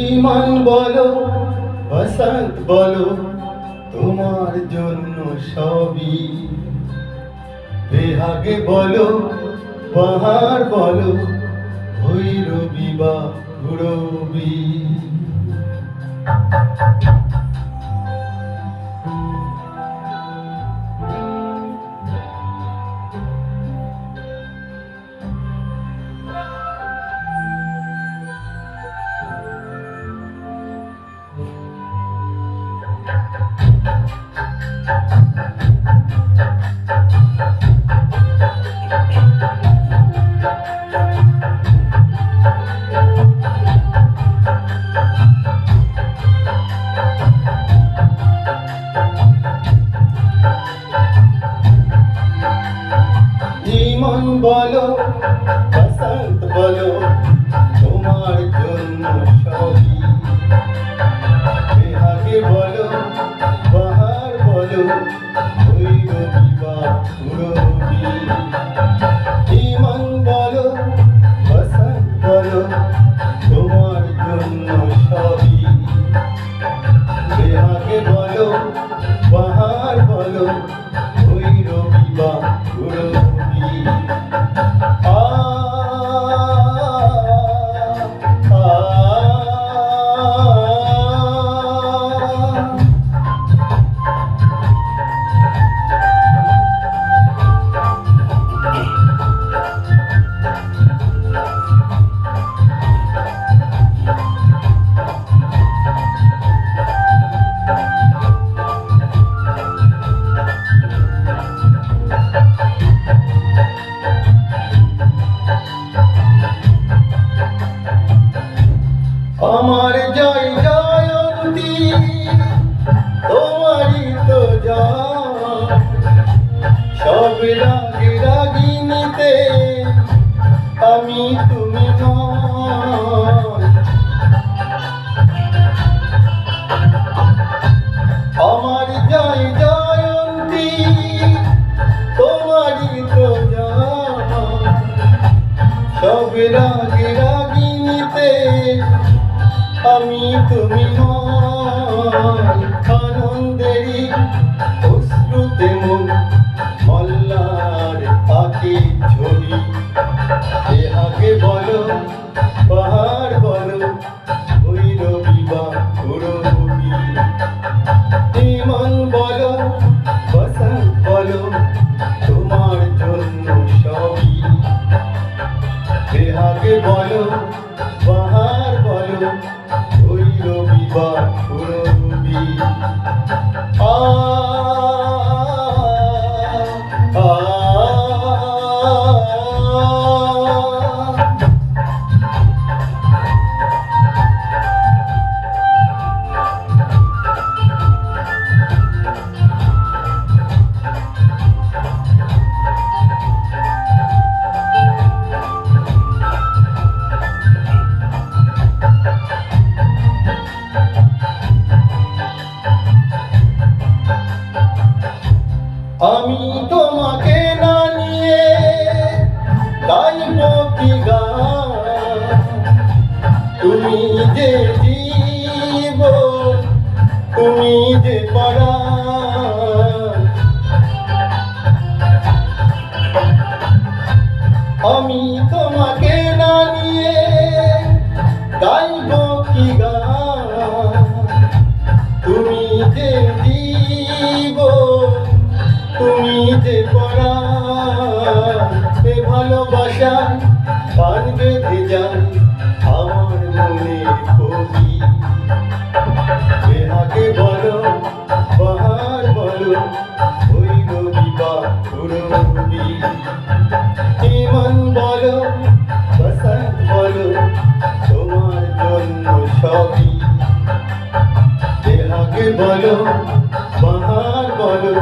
ইমান বলো বসন্ত বলো তোমার জন্য সবই, বেহাগে বলো পাহাড় বলো ভৈরবী বা ভৈরবী। ইমান বলো বসন্ত বলো তোমার জন্য সবই, বেহাগে বলো পাহাড় বলো ভৈরবী বা ভৈরবী। ইমান বলো বসন্ত বলো তোমার জন্য সবই, বেহাগে বলো পাহাড় বলো ভৈরবী বা ভৈরবী। আ আমার জয় জয়ন্তী তোমারই তো জয়, সব রাগে রাগিনীতে আমি তুমি নয়। আমার জয় জয়ন্তী তোমারই তো জয়, সব রাগে রাগিনীতে আমি তুমি নয়। আনন্দেরই অশ্রুতে মন মল্লার আঁকে ছবি, বেহাগে বলো পাহাড় বলো ভৈরবী বা ভৈরবী। ইমান বলো বসন্ত বলো তোমার জন্য সবই, বেহাগে বলো পাহাড় বলো ভৈরবী বা ভৈরবী। আ আ আমি তোমাকে না নিয়ে গাইব কি গান, তুমি যে জীবন তুমি যে পরাণ। আমি তোমাকে না নিয়ে গাইব কি গান, তুমি যে জীবন তুমি যে পরাণ। এ ভালোবাসা প্রাণ বেঁধে যায় আমার মনের কবি, বেহাগে বলো পাহাড় বলো ভৈরবী বা ভৈরবী। ইমান বলো বসন্ত বলো তোমার জন্য সবই, বেহাগে বলো পাহাড় বলো